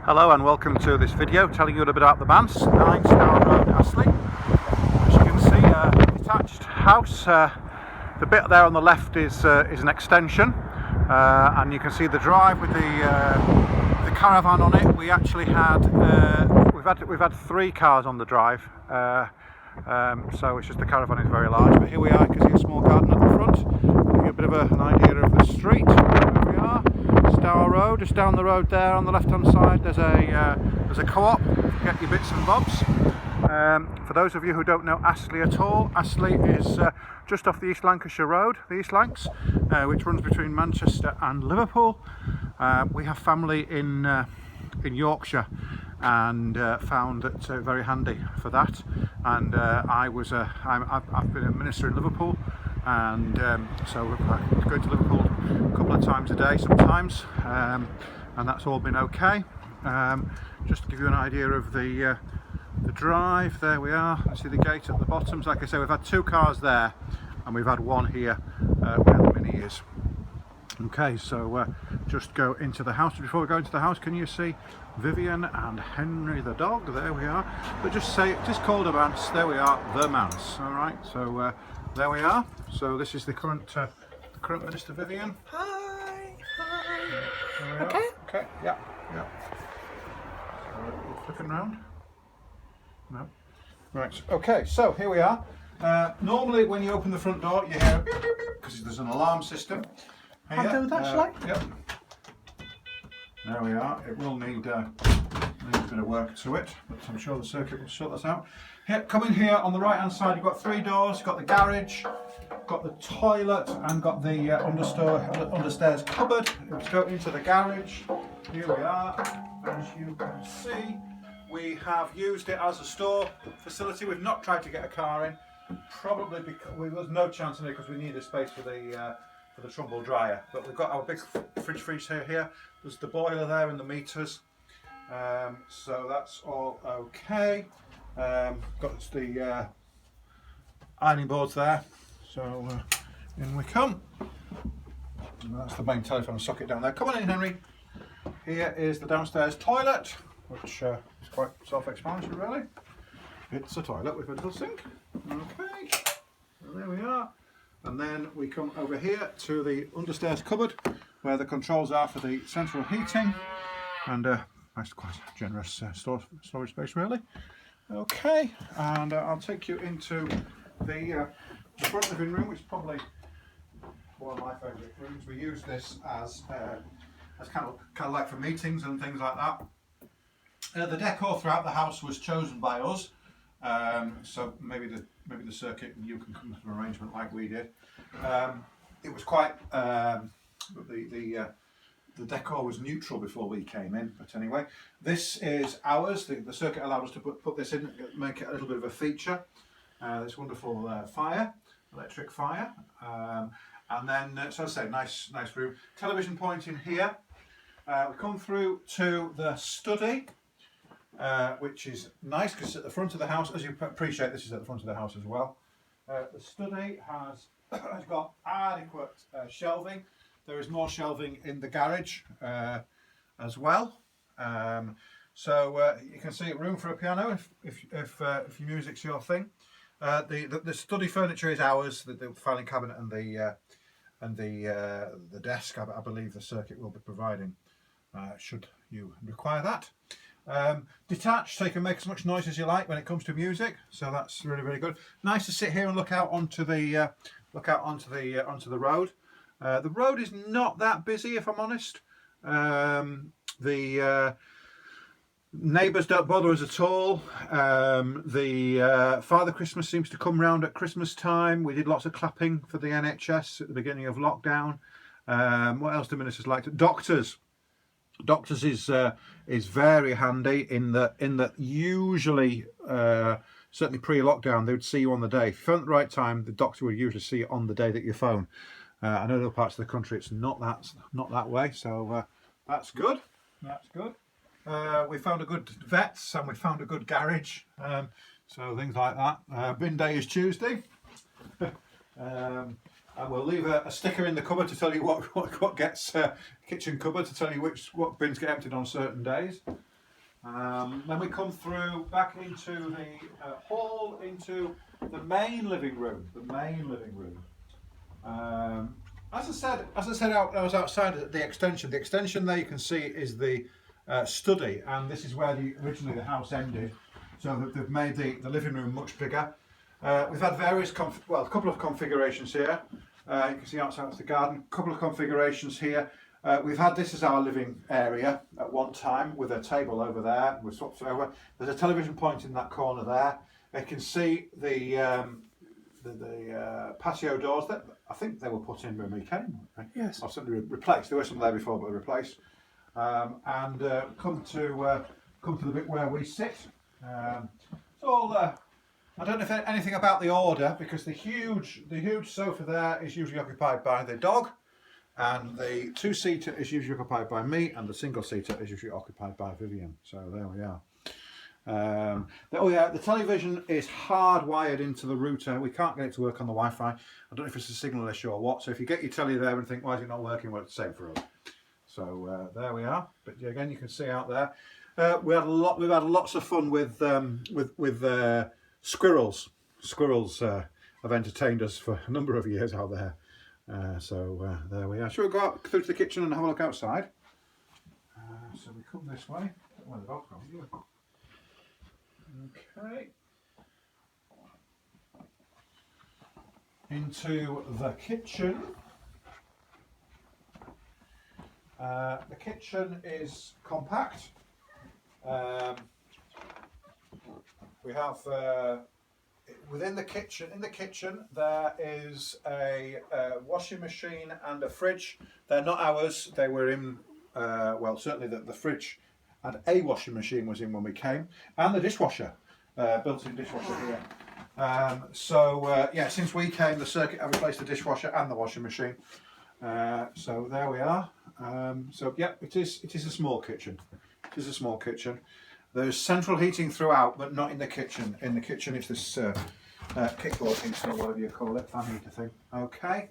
Hello and welcome to this video telling you a little bit about the Manse, 9 Star Road, Astley. As you can see, a detached house. The bit there on the left is an extension, and you can see the drive with the caravan on it. We actually had we've had 3 cars on the drive, so it's just the caravan is very large. But here we are. You can see a small garden at the front. Give you a bit of an idea of the street. There we are. Star Road, just down the road there on the left hand side there's a co-op, get your bits and bobs. For those of you who don't know Astley at all, Astley is just off the East Lancashire Road, the East Lancs, which runs between Manchester and Liverpool. We have family in Yorkshire and found it very handy for that, and I've been a minister in Liverpool, and so I go to Liverpool a couple of times a day sometimes, and that's all been okay. Just to give you an idea of the drive, there we are. I see the gate at the bottom. So like I say, we've had 2 cars there and we've had 1 here where the Mini is. Okay, so just go into the house. Before we go into the house, can you see Vivian and Henry the dog? There we are. But just called a Manse. There we are, the Manse. All right, so there we are. So this is the current Minister, Vivian. Hi. Okay. Okay. Yeah. So, flipping round. No. Right. Okay. So here we are. Normally, when you open the front door, you hear beep, beep, beep, because there's an alarm system. Here, I'll do that, shall I? Yep. There we are. It will need a bit of work to it, but I'm sure the circuit will sort this out. Here, come in here on the right hand side. You've got 3 doors. You've got the garage, got the toilet, and got the understairs cupboard. Let's go into the garage. Here we are. As you can see, we have used it as a store facility. We've not tried to get a car in, probably because there's no chance in it because we need a space for the Trumbull dryer. But we've got our big fridge freezer here. There's the boiler there and the meters. So that's all okay. Got the ironing boards there. So in we come. And that's the main telephone socket down there. Come on in, Henry. Here is the downstairs toilet, which is quite self-explanatory, really. It's a toilet with a little sink. Okay, so there we are. And then we come over here to the understairs cupboard, where the controls are for the central heating, and that's quite generous storage space, really. Okay, and I'll take you into the front living room, which is probably one of my favourite rooms. We use this as kind of like for meetings and things like that. The decor throughout the house was chosen by us, so maybe the circuit and you can come to an arrangement like we did. It was quite the decor was neutral before we came in, but anyway, this is ours. The circuit allowed us to put this in, make it a little bit of a feature. This wonderful electric fire, and then so I say, nice room. Television point in here. We come through to the study, which is nice because it's at the front of the house. As you appreciate, this is at the front of the house as well. The study has got adequate shelving. There is more shelving in the garage as well. So you can see room for a piano if your music's your thing. The study furniture is ours. The filing cabinet and the desk, I believe the circuit will be providing, should you require that. Detached, so you can make as much noise as you like when it comes to music. So that's really, really good. Nice to sit here and look out onto the road. The road is not that busy, if I'm honest. The neighbours don't bother us at all. Father Christmas seems to come round at Christmas time. We did lots of clapping for the NHS at the beginning of lockdown. What else do ministers like? Doctors is very handy in that usually, certainly pre-lockdown, they would see you on the day. If you phone at the right time, the doctor would usually see you on the day that you phone. I know in other parts of the country it's not that way, so that's good. That's good. We found a good vets and we found a good garage, so things like that. Bin day is Tuesday. And we'll leave a sticker in the cupboard to tell you what gets kitchen cupboard to tell you what bins get emptied on certain days. Then we come through back into the hall, into the main living room. As I said, I was outside the extension. The extension there you can see is the study, and this is where originally the house ended. So they've made the living room much bigger. We've had various, a couple of configurations here. You can see outside the garden, a couple of configurations here. We've had this as our living area at one time with a table over there. We've swapped it over. There's a television point in that corner there. You can see the patio doors that I think they were put in when we came. Yes. Or certainly replaced. There were some there before, but replaced. And come to the bit where we sit. It's all. I don't know anything about the order because the huge sofa there is usually occupied by the dog, and the two-seater is usually occupied by me, and the single-seater is usually occupied by Vivian. So there we are. Oh yeah, the television is hardwired into the router. We can't get it to work on the Wi-Fi. I don't know if it's a signal issue or what. So if you get your telly there and think, why is it not working? Well, it's the same for us. So there we are. But again, you can see out there. We've had lots of fun with squirrels. Squirrels have entertained us for a number of years out there. So there we are. Shall we go out through to the kitchen and have a look outside? So we come this way. Where the dog's gone. Okay. Into the kitchen. The kitchen is compact. We have within the kitchen. In the kitchen, there is a washing machine and a fridge. They're not ours. They were in. Well, certainly the fridge and a washing machine was in when we came, and the dishwasher, built-in dishwasher here. Yeah, since we came, the circuit have replaced the dishwasher and the washing machine. So there we are. So yeah, it is a small kitchen. It is a small kitchen. There's central heating throughout, but not in the kitchen. In the kitchen, it's this kickboard heater, or whatever you call it, fan heater thing. Okay.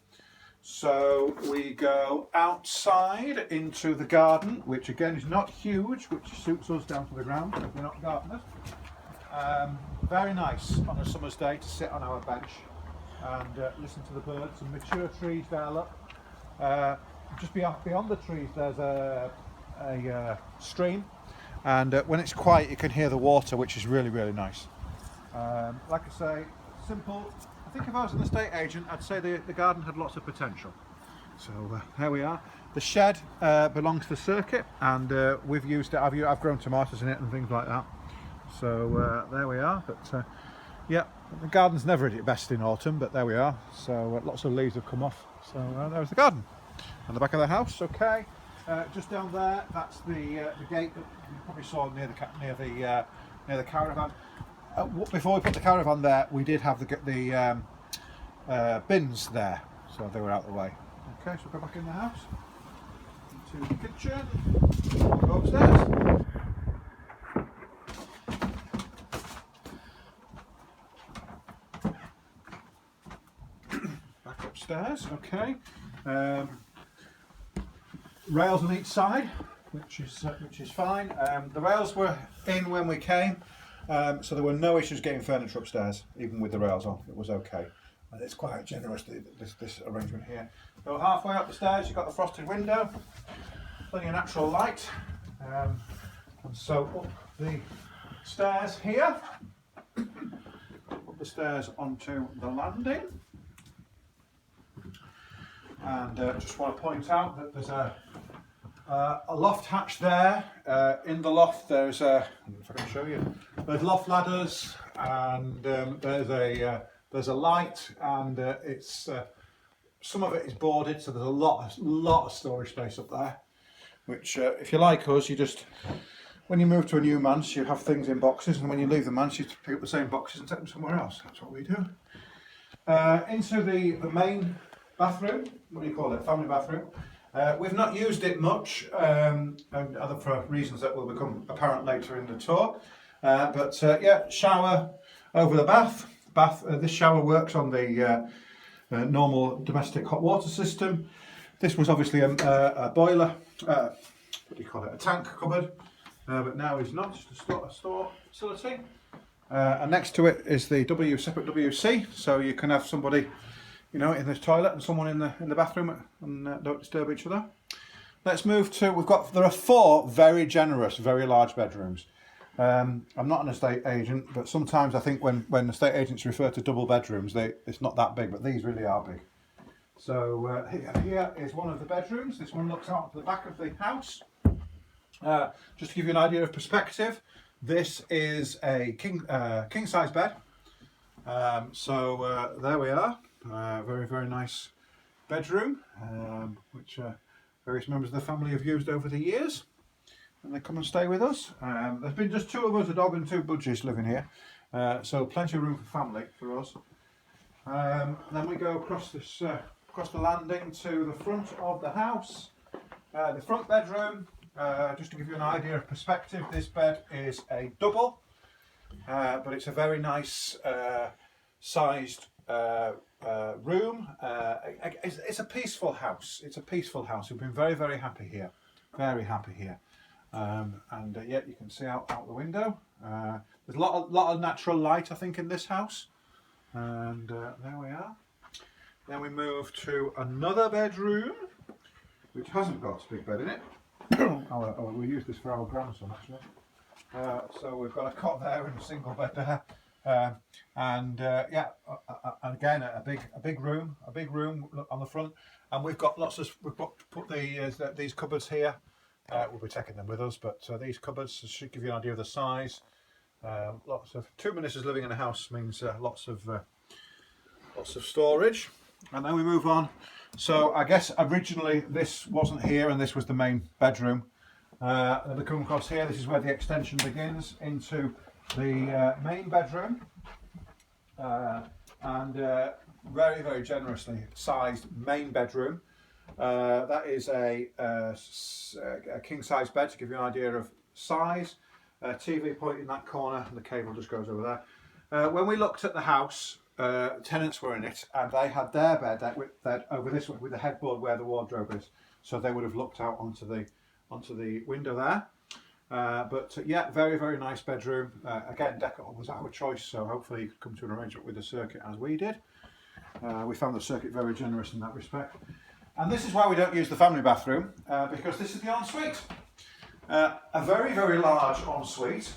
So we go outside into the garden, which again is not huge, which suits us down to the ground because we're not gardeners. Very nice on a summer's day to sit on our bench and listen to the birds. Some mature trees there, look. Just beyond the trees there's a stream, and when it's quiet you can hear the water, which is really, really nice. Like I say, simple. I think if I was an estate agent, I'd say the garden had lots of potential. So here we are. The shed belongs to the circuit, and we've used it. I've grown tomatoes in it and things like that. So there we are. But yeah, the garden's never at its best in autumn, but there we are. So lots of leaves have come off. So there's the garden. And the back of the house. Okay. Just down there, that's the gate that you probably saw near the caravan. Before we put the caravan there, we did have the bins there, so they were out of the way. Okay, so we'll go back in the house, into the kitchen, we'll go upstairs. Back upstairs, okay. Rails on each side, which is fine. The rails were in when we came. So there were no issues getting furniture upstairs, even with the rails on. It was okay. And it's quite generous, this arrangement here. So halfway up the stairs, you've got the frosted window, plenty of natural light. And so up the stairs here, up the stairs onto the landing. And just want to point out that there's a loft hatch there. In the loft there's I don't know if I can show you. There's loft ladders, and there's a light, and it's some of it is boarded, so there's a lot of storage space up there. Which, if you're like us, you just, when you move to a new manse, you have things in boxes, and when you leave the manse, you pick up the same boxes and take them somewhere else. That's what we do. Into the main bathroom. What do you call it? Family bathroom. We've not used it much, and other for reasons that will become apparent later in the tour. Yeah, shower over the bath. This shower works on the normal domestic hot water system. This was obviously a boiler. What do you call it? A tank cupboard. but now is not, just a store facility. And next to it is the separate WC, so you can have somebody, you know, in the toilet and someone in the bathroom, and don't disturb each other. Let's move to, there are 4 very generous, very large bedrooms. I'm not an estate agent, but sometimes I think when estate agents refer to double bedrooms, it's not that big, but these really are big. So here is one of the bedrooms. This one looks out to the back of the house. Just to give you an idea of perspective, this is a king size bed. There we are. Very, very nice bedroom, which various members of the family have used over the years, and they come and stay with us. There's been just 2 of us, a dog and 2 budgies living here, so plenty of room for family for us. Then we go across the landing to the front of the house. The front bedroom, just to give you an idea of perspective, this bed is a double, but it's a very nice sized room. It's a peaceful house. It's a peaceful house. We've been very, very happy here. Very happy here. Yeah, you can see out the window. There's a lot of natural light, I think, in this house. And there we are. Then we move to another bedroom, which hasn't got a big bed in it. We use this for our grandson, actually. So we've got a cot there and a single bed there. Yeah, again a big room on the front, and we've put these cupboards here. We'll be taking them with us, but these cupboards should give you an idea of the size. Lots of 2 ministers living in a house means lots of storage. And then we move on. So I guess originally this wasn't here, and this was the main bedroom. Then we come across here. This is where the extension begins into the main bedroom, and very, very generously sized main bedroom. That is a king size bed, to give you an idea of size. TV point in that corner, and the cable just goes over there. When we looked at the house, tenants were in it, and they had their bed over this way with the headboard where the wardrobe is, so they would have looked out onto the window there. Yeah, very, very nice bedroom. Again, decor was our choice, so hopefully you could come to an arrangement with the circuit as we did. We found the circuit very generous in that respect. And this is why we don't use the family bathroom, because this is the ensuite. A very, very large ensuite,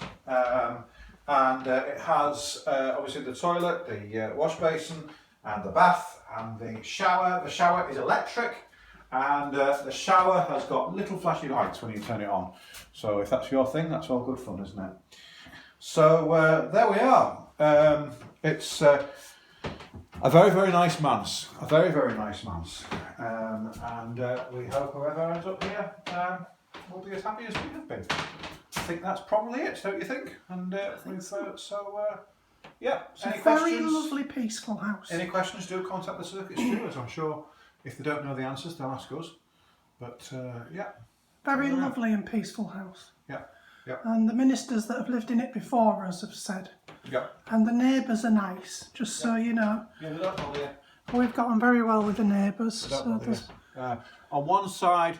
and it has obviously the toilet, the wash basin, and the bath, and the shower. The shower is electric, and the shower has got little flashy lights when you turn it on. So if that's your thing, that's all good fun, isn't it? So there we are. It's a very, very nice manse. A very, very nice manse. And we hope whoever ends up here will be as happy as we have been. I think that's probably it, don't you think? And yeah. It's a very lovely, peaceful house. Any questions, do contact the circuit stewards. I'm sure if they don't know the answers, they'll ask us. But yeah. Very lovely and peaceful house. Yeah. Yeah. And the ministers that have lived in it before us have said. Yeah. And the neighbours are nice, just so you know. Yeah, they don't bother you. We've got on very well with the neighbours. On one side,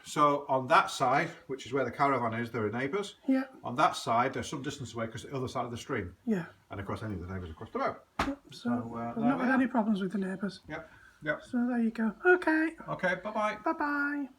so on that side, which is where the caravan is, there are neighbours. Yeah. On that side, they're some distance away because the other side of the stream. Yeah. And of course, any of the neighbours across the road. Yep. So we've not had any problems with the neighbours. Yep. Yep. So there you go. Okay. Okay. Bye bye. Bye bye.